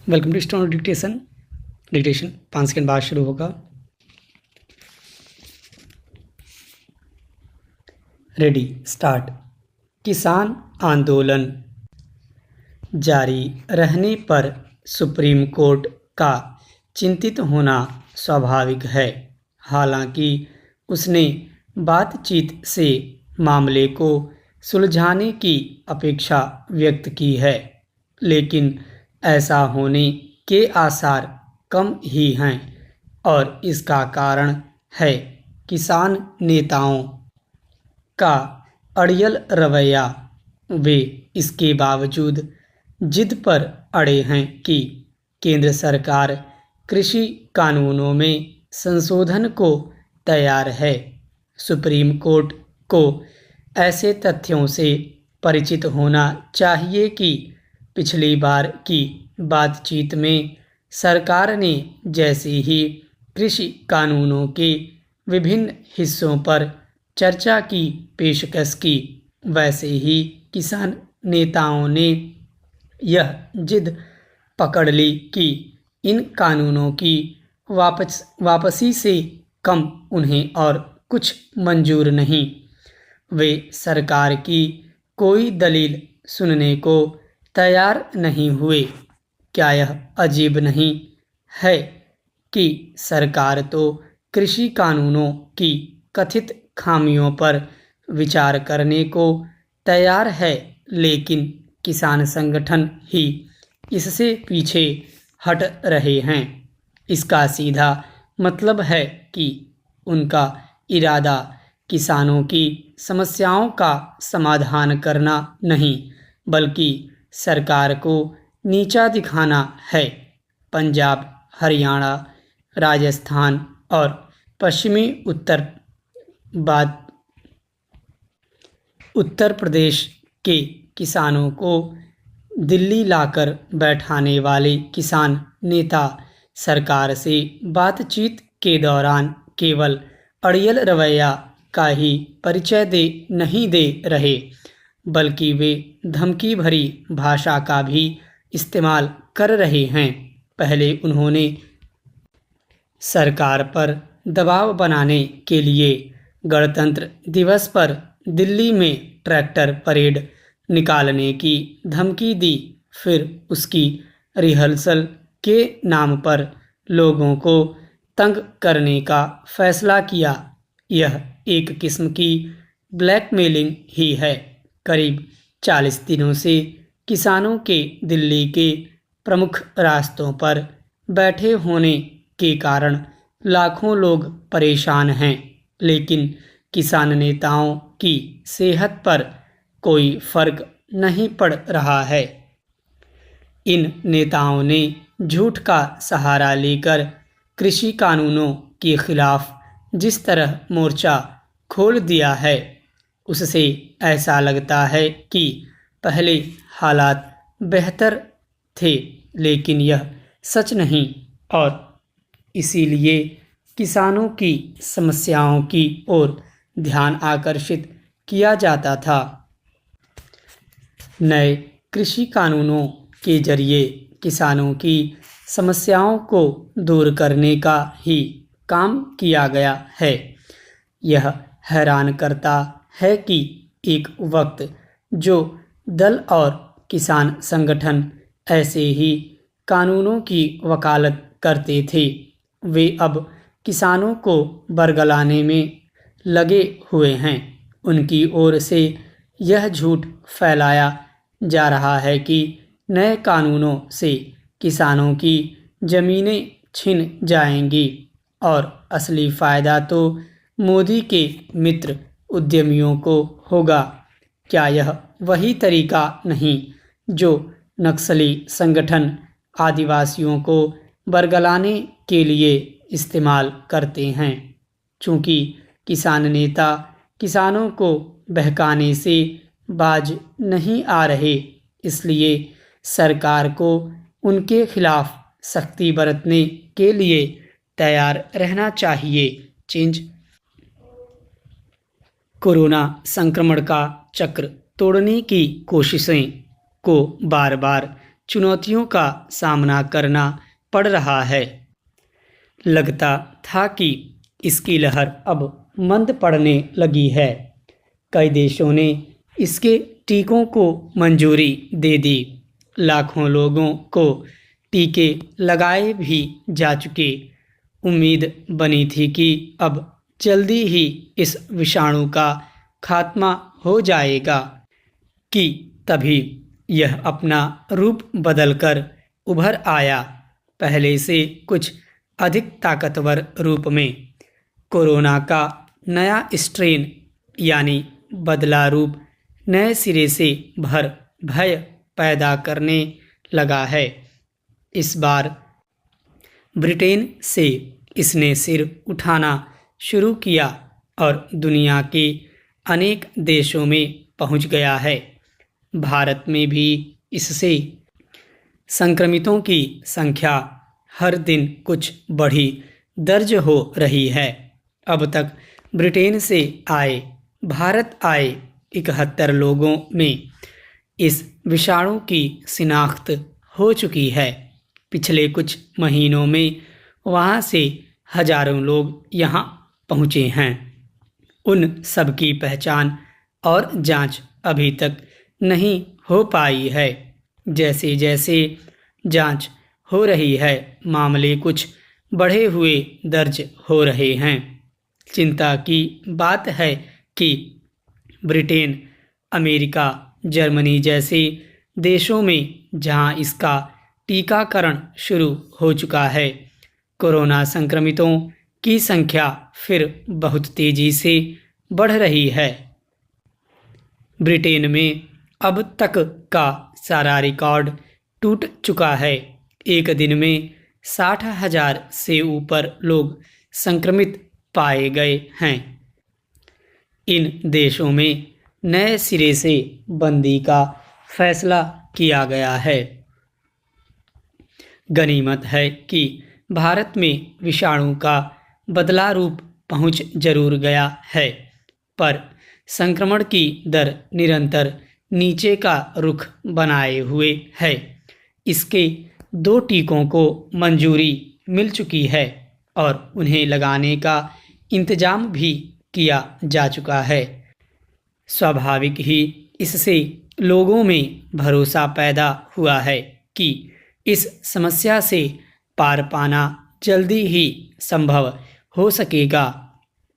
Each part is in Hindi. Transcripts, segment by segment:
Welcome to stone dictation. Dictation 5 second बाद शुरू होगा। Ready start. किसान आंदोलन जारी रहने पर सुप्रीम कोर्ट का चिंतित होना स्वाभाविक है। हालांकि उसने बातचीत से मामले को सुलझाने की अपेक्षा व्यक्त की है, लेकिन ऐसा होने के आसार कम ही हैं और इसका कारण है किसान नेताओं का अड़ियल रवैया। वे इसके बावजूद जिद पर अड़े हैं कि केंद्र सरकार कृषि कानूनों में संशोधन को तैयार है। सुप्रीम कोर्ट को ऐसे तथ्यों से परिचित होना चाहिए कि पिछली बार की बातचीत में सरकार ने जैसे ही कृषि कानूनों के विभिन्न हिस्सों पर चर्चा की पेशकश की, वैसे ही किसान नेताओं ने यह जिद पकड़ ली कि इन कानूनों की वापसी से कम उन्हें और कुछ मंजूर नहीं। वे सरकार की कोई दलील सुनने को तैयार नहीं हुए। क्या यह अजीब नहीं है कि सरकार तो कृषि कानूनों की कथित खामियों पर विचार करने को तैयार है, लेकिन किसान संगठन ही इससे पीछे हट रहे हैं। इसका सीधा मतलब है कि उनका इरादा किसानों की समस्याओं का समाधान करना नहीं, बल्कि सरकार को नीचा दिखाना है। पंजाब, हरियाणा, राजस्थान और पश्चिमी उत्तर प्रदेश के किसानों को दिल्ली लाकर बैठाने वाले किसान नेता सरकार से बातचीत के दौरान केवल अड़ियल रवैया का ही परिचय नहीं दे रहे, बल्कि वे धमकी भरी भाषा का भी इस्तेमाल कर रहे हैं। पहले उन्होंने सरकार पर दबाव बनाने के लिए गणतंत्र दिवस पर दिल्ली में ट्रैक्टर परेड निकालने की धमकी दी, फिर उसकी रिहर्सल के नाम पर लोगों को तंग करने का फैसला किया। यह एक किस्म की ब्लैकमेलिंग ही है। करीब 40 दिनों से किसानों के दिल्ली के प्रमुख रास्तों पर बैठे होने के कारण लाखों लोग परेशान हैं, लेकिन किसान नेताओं की सेहत पर कोई फर्क नहीं पड़ रहा है। इन नेताओं ने झूठ का सहारा लेकर कृषि कानूनों के खिलाफ जिस तरह मोर्चा खोल दिया है, उससे ऐसा लगता है कि पहले हालात बेहतर थे, लेकिन यह सच नहीं और इसीलिए किसानों की समस्याओं की ओर ध्यान आकर्षित किया जाता था। नए कृषि कानूनों के जरिए किसानों की समस्याओं को दूर करने का ही काम किया गया है। यह हैरान करता है कि एक वक्त जो दल और किसान संगठन ऐसे ही कानूनों की वकालत करते थे, वे अब किसानों को बरगलाने में लगे हुए हैं। उनकी ओर से यह झूठ फैलाया जा रहा है कि नए कानूनों से किसानों की जमीनें छिन जाएंगी और असली फ़ायदा तो मोदी के मित्र उद्यमियों को होगा। क्या यह वही तरीका नहीं जो नक्सली संगठन आदिवासियों को बरगलाने के लिए इस्तेमाल करते हैं? चूँकि किसान नेता किसानों को बहकाने से बाज नहीं आ रहे, इसलिए सरकार को उनके खिलाफ सख्ती बरतने के लिए तैयार रहना चाहिए। चेंज कोरोना संक्रमण का चक्र तोड़ने की कोशिशें को बार बार चुनौतियों का सामना करना पड़ रहा है। लगता था कि इसकी लहर अब मंद पड़ने लगी है। कई देशों ने इसके टीकों को मंजूरी दे दी। लाखों लोगों को टीके लगाए भी जा चुके। उम्मीद बनी थी कि अब जल्दी ही इस विषाणु का खात्मा हो जाएगा कि तभी यह अपना रूप बदलकर उभर आया, पहले से कुछ अधिक ताकतवर रूप में। कोरोना का नया स्ट्रेन यानी बदला रूप नए सिरे से भय पैदा करने लगा है। इस बार ब्रिटेन से इसने सिर उठाना शुरू किया और दुनिया के अनेक देशों में पहुंच गया है। भारत में भी इससे संक्रमितों की संख्या हर दिन कुछ बढ़ी दर्ज हो रही है। अब तक ब्रिटेन से भारत आए 71 लोगों में इस विषाणु की शिनाख्त हो चुकी है। पिछले कुछ महीनों में वहां से हजारों लोग यहां पहुंचे हैं। उन सब की पहचान और जांच अभी तक नहीं हो पाई है। जैसे जैसे जांच हो रही है, मामले कुछ बढ़े हुए दर्ज हो रहे हैं। चिंता की बात है कि ब्रिटेन, अमेरिका, जर्मनी जैसे देशों में जहां इसका टीकाकरण शुरू हो चुका है, कोरोना संक्रमितों की संख्या फिर बहुत तेजी से बढ़ रही है। ब्रिटेन में अब तक का सारा रिकॉर्ड टूट चुका है। एक दिन में 60,000 से ऊपर लोग संक्रमित पाए गए हैं। इन देशों में नए सिरे से बंदी का फैसला किया गया है। गनीमत है कि भारत में विषाणु का बदला रूप पहुंच जरूर गया है, पर संक्रमण की दर निरंतर नीचे का रुख बनाए हुए है। इसके 2 टीकों को मंजूरी मिल चुकी है और उन्हें लगाने का इंतजाम भी किया जा चुका है। स्वाभाविक ही इससे लोगों में भरोसा पैदा हुआ है कि इस समस्या से पार पाना जल्दी ही संभव हो सकेगा।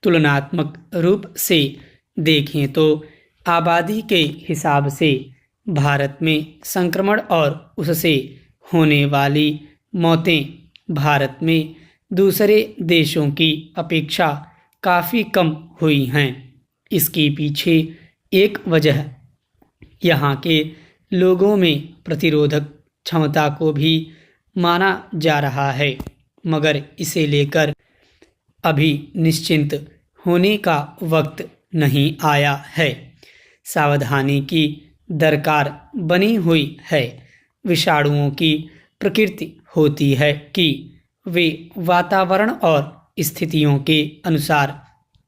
तुलनात्मक रूप से देखें तो आबादी के हिसाब से भारत में संक्रमण और उससे होने वाली मौतें भारत में दूसरे देशों की अपेक्षा काफ़ी कम हुई हैं। इसके पीछे एक वजह यहाँ के लोगों में प्रतिरोधक क्षमता को भी माना जा रहा है, मगर इसे लेकर अभी निश्चिंत होने का वक्त नहीं आया है। सावधानी की दरकार बनी हुई है। विषाणुओं की प्रकृति होती है कि वे वातावरण और स्थितियों के अनुसार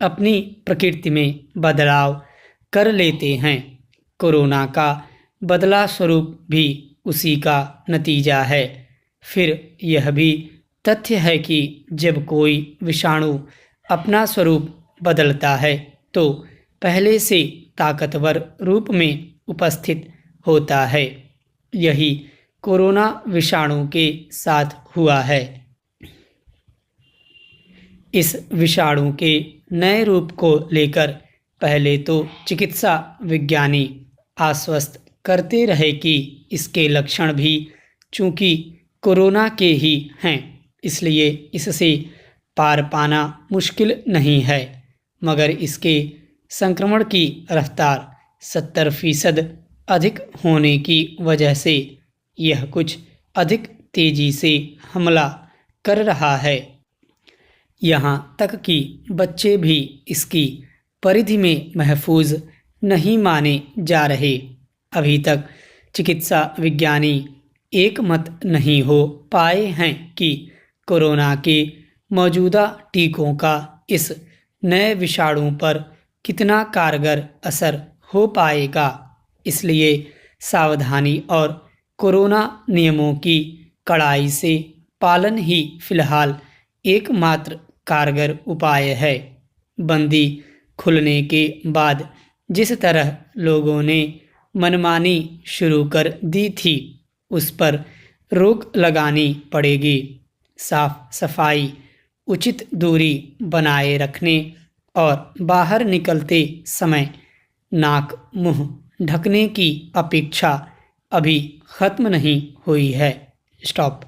अपनी प्रकृति में बदलाव कर लेते हैं। कोरोना का बदला स्वरूप भी उसी का नतीजा है। फिर यह भी तथ्य है कि जब कोई विषाणु अपना स्वरूप बदलता है तो पहले से ताकतवर रूप में उपस्थित होता है। यही कोरोना विषाणु के साथ हुआ है। इस विषाणु के नए रूप को लेकर पहले तो चिकित्सा विज्ञानी आश्वस्त करते रहे कि इसके लक्षण भी चूंकि कोरोना के ही हैं, इसलिए इससे पार पाना मुश्किल नहीं है, मगर इसके संक्रमण की रफ्तार 70% अधिक होने की वजह से यह कुछ अधिक तेजी से हमला कर रहा है। यहाँ तक कि बच्चे भी इसकी परिधि में महफूज नहीं माने जा रहे। अभी तक चिकित्सा विज्ञानी एकमत नहीं हो पाए हैं कि कोरोना के मौजूदा टीकों का इस नए विषाणु पर कितना कारगर असर हो पाएगा। इसलिए सावधानी और कोरोना नियमों की कड़ाई से पालन ही फिलहाल एकमात्र कारगर उपाय है। बंदी खुलने के बाद जिस तरह लोगों ने मनमानी शुरू कर दी थी, उस पर रोक लगानी पड़ेगी। साफ सफाई, उचित दूरी बनाए रखने और बाहर निकलते समय नाक मुंह ढकने की अपेक्षा अभी खत्म नहीं हुई है। स्टॉप।